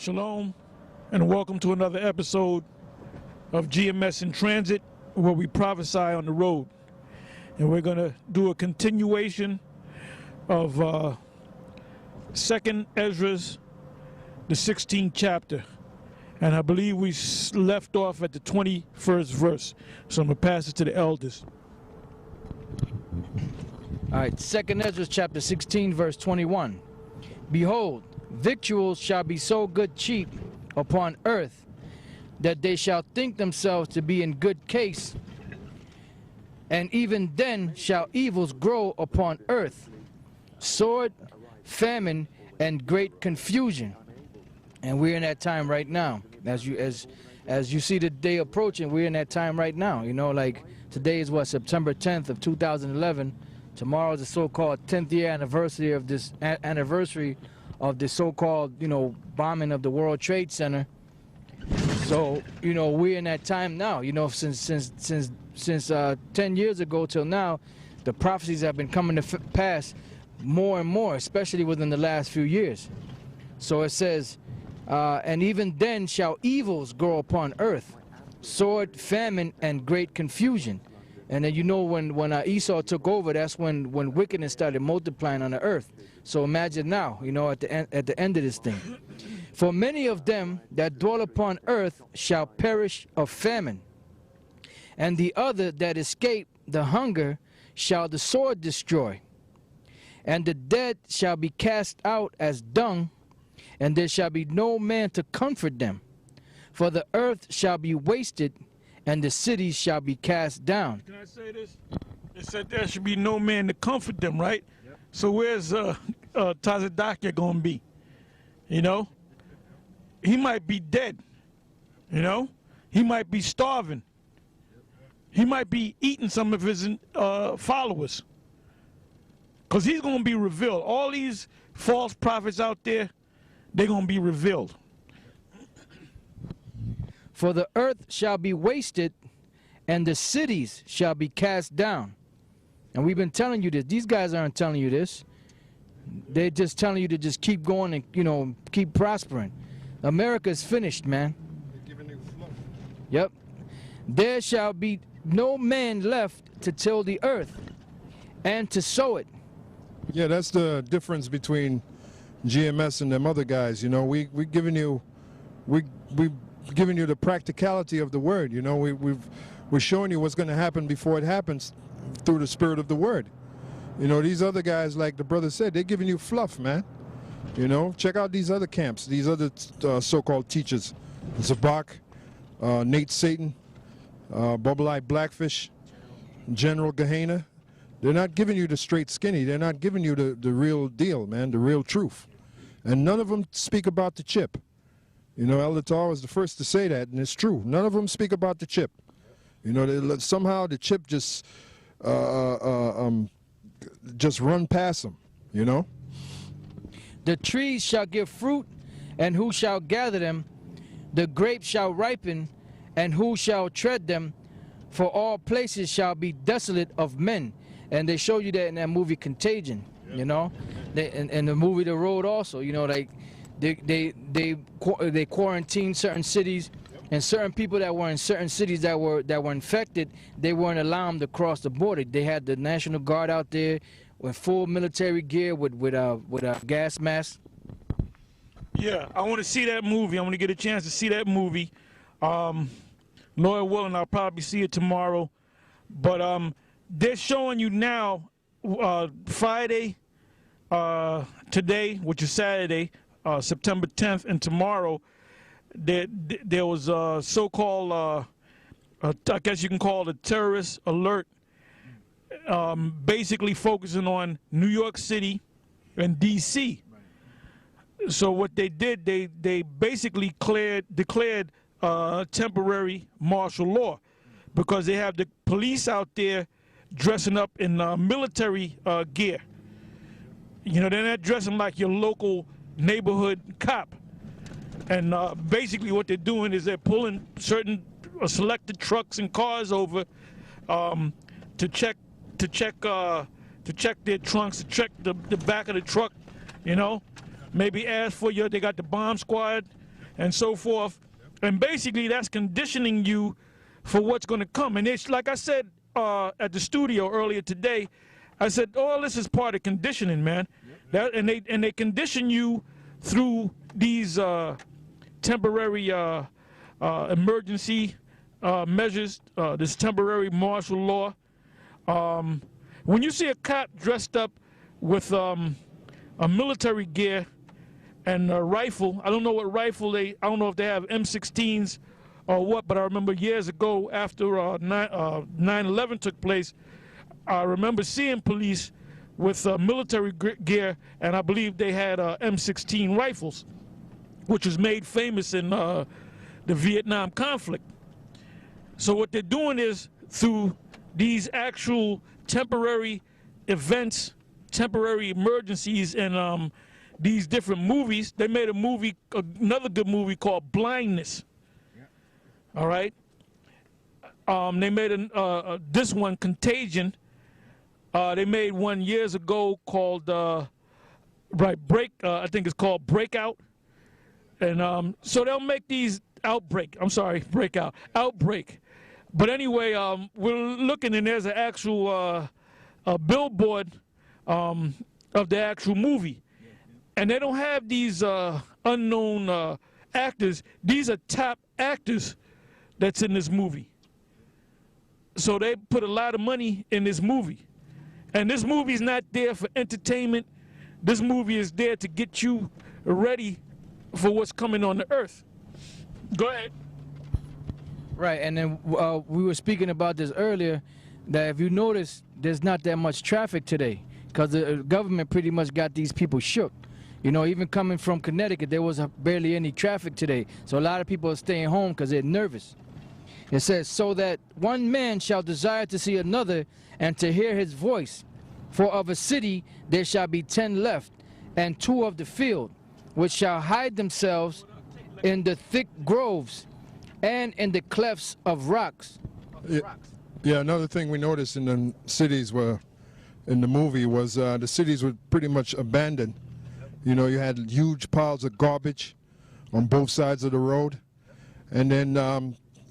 Shalom, and welcome to another episode of GMS in Transit, where we prophesy on the road. And we're going to do a continuation of 2nd Esdras, the 16th chapter. And I believe we left off at the 21st verse. So I'm going to pass it to the elders. All right, 2nd Esdras chapter 16, verse 21. Behold, victuals shall be so good cheap upon earth, that they shall think themselves to be in good case, and even then shall evils grow upon earth, sword, famine, and great confusion. And we're in that time right now. As you see the day approaching, we're in that time right now. You know, like today is what, September 10th of 2011. Tomorrow is the so-called 10th year anniversary of this so-called, you know, bombing of the World Trade Center. So, you know, we're in that time now. You know, since 10 years ago till now, the prophecies have been coming to pass more and more, especially within the last few years. So it says, and even then shall evils grow upon earth, sword, famine, and great confusion. And then, you know, when Esau took over, that's when wickedness started multiplying on the earth. So imagine now, you know, at the end of this thing. For many of them that dwell upon earth shall perish of famine, and the other that escape the hunger shall the sword destroy. And the dead shall be cast out as dung, and there shall be no man to comfort them. For the earth shall be wasted, and the cities shall be cast down. Can I say this? It said there should be no man to comfort them, right? Yep. So where's Tazadakia going to be? You know? He might be dead. You know? He might be starving. He might be eating some of his followers. Because he's going to be revealed. All these false prophets out there, they're going to be revealed. For the earth shall be wasted, and the cities shall be cast down. And we've been telling you this. These guys aren't telling you this. They're just telling you to just keep going and, you know, keep prospering. America's finished, man. They're giving you fluff. Yep. There shall be no man left to till the earth and to sow it. Yeah, that's the difference between GMS and them other guys. You know, we're giving you the practicality of the word. You know, we're showing you what's going to happen before it happens through the spirit of the word. You know, these other guys, like the brother said, they're giving you fluff, man. You know, check out these other camps, these other so-called teachers, Zabak, Nate Satan, Bubble-Eye Blackfish, General Gehenna. They're not giving you the straight skinny. They're not giving you the real deal, man, the real truth. And none of them speak about the chip. You know, Elder Tar was the first to say that, and it's true. None of them speak about the chip. You know, somehow the chip just run past them, you know? The trees shall give fruit, and who shall gather them? The grapes shall ripen, and who shall tread them? For all places shall be desolate of men. And they show you that in that movie Contagion, you know? And the movie The Road also, you know, like they quarantined certain cities, and certain people that were in certain cities that were infected, they weren't allowed to cross the border. They had the National Guard out there with full military gear with a gas mask. Yeah, I want to see that movie. I want to get a chance to see that movie. Lord willing, I'll probably see it tomorrow. But they're showing you now Friday, today, which is Saturday, September 10th, and tomorrow, there was a so-called, I guess you can call it a terrorist alert, basically focusing on New York City and D.C. So what they did, they basically declared temporary martial law, because they have the police out there dressing up in military gear. You know, they're not dressing like your local neighborhood cop. And basically what they're doing is they're pulling certain selected trucks and cars over to check their trunks, to check the back of the truck, you know. Maybe ask for they got the bomb squad and so forth. And basically that's conditioning you for what's going to come. And it's like I said at the studio earlier today, I said all this is part of conditioning, man. And they condition you through these temporary emergency measures, this temporary martial law. When you see a cop dressed up with a military gear and a rifle, I don't know what rifle I don't know if they have M16s or what, but I remember years ago after 9/11 took place, I remember seeing police with military gear, and I believe they had M16 rifles, which was made famous in the Vietnam conflict. So what they're doing is through these actual temporary events, temporary emergencies, and these different movies. They made a movie, another good movie called Blindness. Yeah. All right. They made this one, Contagion. They made one years ago called I think it's called Breakout. And so they'll make these Outbreak. But anyway, we're looking, and there's an actual billboard of the actual movie. And they don't have these unknown actors. These are top actors that's in this movie. So they put a lot of money in this movie. And this movie is not there for entertainment. This movie is there to get you ready for what's coming on the earth. Go ahead. Right, and then we were speaking about this earlier, that if you notice, there's not that much traffic today because the government pretty much got these people shook. You know, even coming from Connecticut, there was barely any traffic today. So a lot of people are staying home because they're nervous. It says, so that one man shall desire to see another and to hear his voice. For of a city there shall be 10 left, and 2 of the field, which shall hide themselves in the thick groves and in the clefts of rocks. Yeah, another thing we noticed in the cities in the movie was the cities were pretty much abandoned. You know, you had huge piles of garbage on both sides of the road. And then,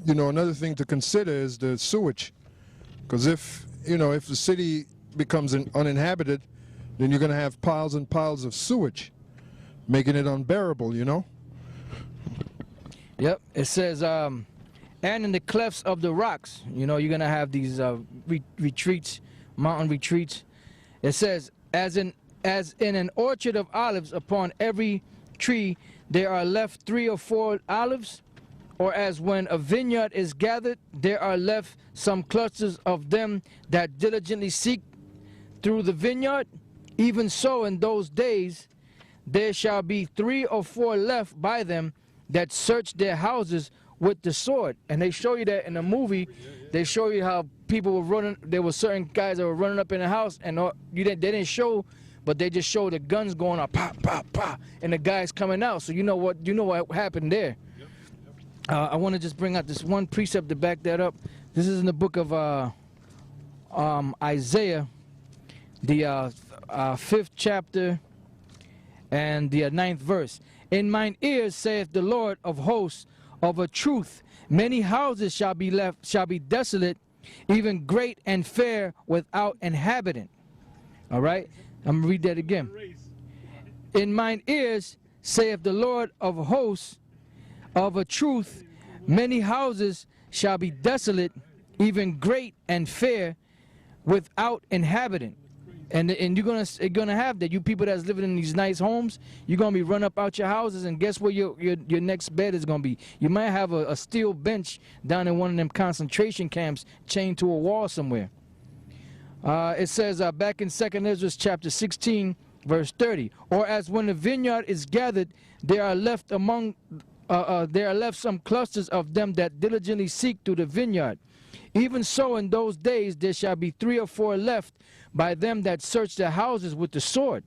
you know, another thing to consider is the sewage. Because if the city becomes uninhabited, then you're going to have piles and piles of sewage, making it unbearable, you know? Yep, it says, and in the clefts of the rocks, you know, you're going to have these retreats, mountain retreats. It says, as in an orchard of olives, upon every tree there are left 3 or 4 olives, or as when a vineyard is gathered, there are left some clusters of them that diligently seek through the vineyard. Even so in those days there shall be 3 or 4 left by them that search their houses with the sword. And they show you that in the movie. They show you how people were running. There were certain guys that were running up in the house, and they didn't show, but they just showed the guns going up, pop, pop, pop, and the guys coming out. So you know what happened there. I want to just bring out this one precept to back that up. This is in the book of Isaiah, the 5th chapter and the 9th verse. In mine ears saith the Lord of hosts, of a truth, many houses shall be desolate, even great and fair without inhabitant. All right, I'm gonna read that again. In mine ears saith the Lord of hosts, of a truth, many houses shall be desolate, even great and fair without inhabitant. And you're gonna have that. You people that's living in these nice homes, you're gonna be run up out your houses, and guess where your next bed is gonna be? You might have a steel bench down in one of them concentration camps, chained to a wall somewhere. It says back in 2nd Esdras chapter 16, verse 30. Or as when the vineyard is gathered, there are left some clusters of them that diligently seek through the vineyard. Even so in those days there shall be 3 or 4 left by them that search their houses with the sword.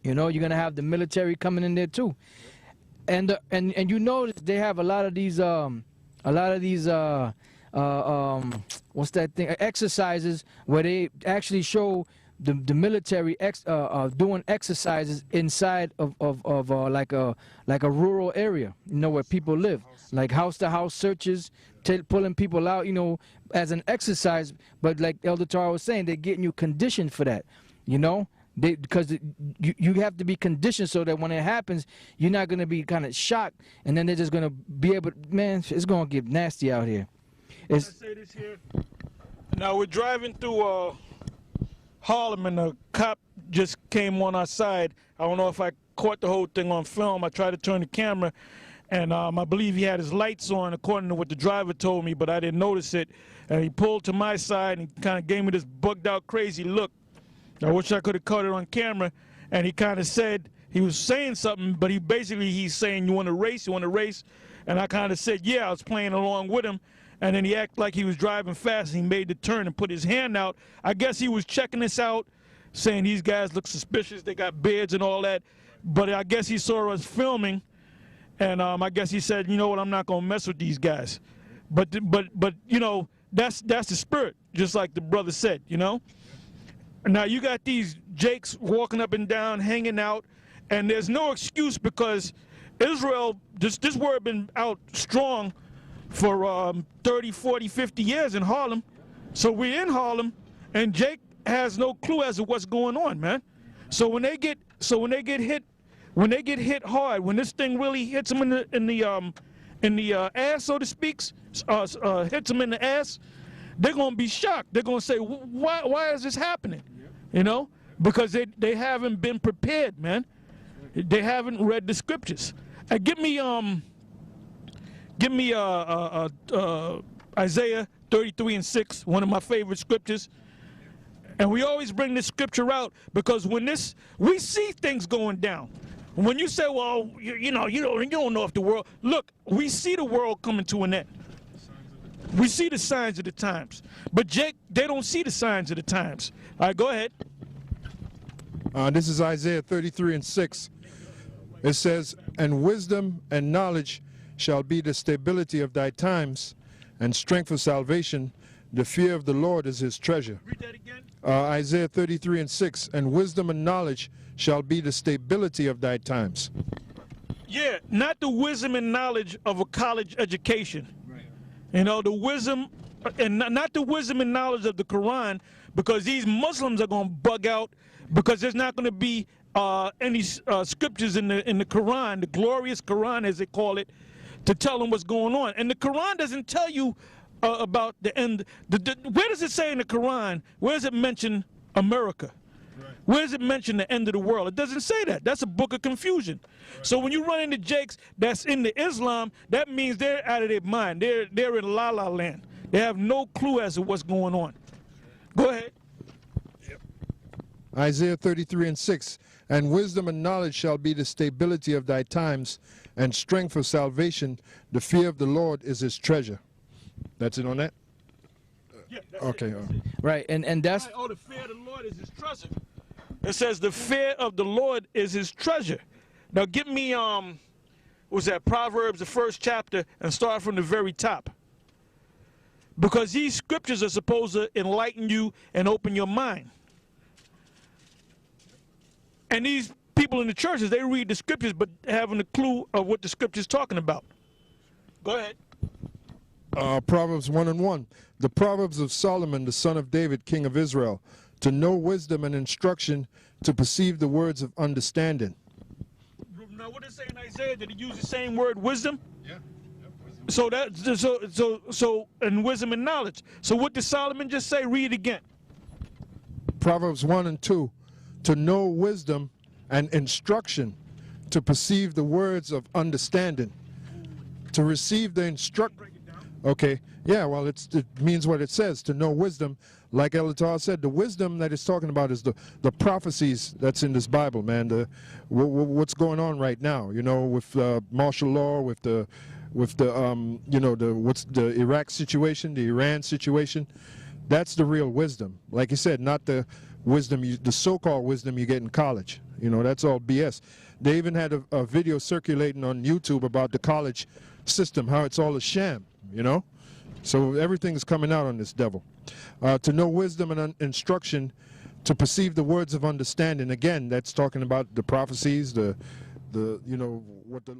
You know, you're gonna have the military coming in there too, and you notice they have a lot of these what's that thing, exercises where they actually show the military doing exercises inside of like a rural area, you know, where people live, like house to house searches, pulling people out, you know, as an exercise. But like Elder Tara was saying, they're getting you conditioned for that, you know. Because you have to be conditioned so that when it happens, you're not going to be kind of shocked, and then they're just going to be able to, man, it's going to get nasty out here. I say this here. Now we're driving through Harlem, and a cop just came on our side. I don't know if I caught the whole thing on film. I tried to turn the camera, and I believe he had his lights on, according to what the driver told me, but I didn't notice it. And he pulled to my side, and he kind of gave me this bugged out, crazy look. I wish I could have caught it on camera. And he kind of said, he was saying something, but he's saying, you want to race? You want to race? And I kind of said, yeah, I was playing along with him. And then he acted like he was driving fast, and he made the turn and put his hand out. I guess he was checking us out, saying these guys look suspicious, they got beards and all that. But I guess he saw us filming, and I guess he said, you know what, I'm not going to mess with these guys. But you know, that's the spirit, just like the brother said, you know. Now you got these Jakes walking up and down, hanging out, and there's no excuse, because Israel, this word been out strong for 30, 40, 50 years in Harlem. So we're in Harlem, and Jake has no clue as to what's going on, man. So when they get hit hard, when this thing really hits them in the ass, so to speak, hits them in the ass, they're gonna be shocked. They're gonna say, why is this happening? You know, because they haven't been prepared, man. They haven't read the scriptures. Give me Isaiah 33:6, one of my favorite scriptures. And we always bring this scripture out because we see things going down. When you say, well, you don't know if the world, look, we see the world coming to an end. We see the signs of the times. But Jake, they don't see the signs of the times. All right, go ahead. This is Isaiah 33:6. It says, and wisdom and knowledge shall be the stability of thy times, and strength of salvation. The fear of the Lord is his treasure. Read that again. Isaiah 33:6. And wisdom and knowledge shall be the stability of thy times. Yeah, not the wisdom and knowledge of a college education. Right. You know, the wisdom, and not the wisdom and knowledge of the Quran, because these Muslims are going to bug out, because there's not going to be any scriptures in the Quran, the glorious Quran as they call it, to tell them what's going on. And the Quran doesn't tell you about the end. Where does it say in the Quran, where does it mention America? Right. Where does it mention the end of the world? It doesn't say that. That's a book of confusion. Right. So when you run into Jakes that's into Islam, that means they're out of their mind. They're in La La Land. They have no clue as to what's going on. Go ahead. Yep. Isaiah 33:6. And wisdom and knowledge shall be the stability of thy times, and strength for salvation. The fear of the Lord is his treasure. That's it on that? Yeah, that's okay. It. Right, and that's... Oh, the fear of the Lord is his treasure. It says the fear of the Lord is his treasure. Now give me, what's that, Proverbs, the 1st chapter, and start from the very top. Because these scriptures are supposed to enlighten you and open your mind. And these people in the churches, they read the scriptures but having a clue of what the scripture's talking about. Go ahead. Proverbs 1:1. The Proverbs of Solomon, the son of David, king of Israel, to know wisdom and instruction, to perceive the words of understanding. Now, what does it say in Isaiah? Did he use the same word, wisdom? Yeah. So and wisdom and knowledge. So what did Solomon just say? Read it again. Proverbs 1 and 2. To know wisdom and instruction, to perceive the words of understanding, to receive the Okay, yeah, well, it means what it says, to know wisdom. Like Elatar said, the wisdom that it's talking about is the prophecies that's in this Bible, man. What's going on right now, you know, with martial law, with the Iraq situation, the Iran situation. That's the real wisdom. Like you said, not the wisdom, the so-called wisdom you get in college. You know, that's all BS. They even had a video circulating on YouTube about the college system, how it's all a sham, you know? So everything's coming out on this devil. To know wisdom and instruction, to perceive the words of understanding. Again, that's talking about the prophecies, the you know, what the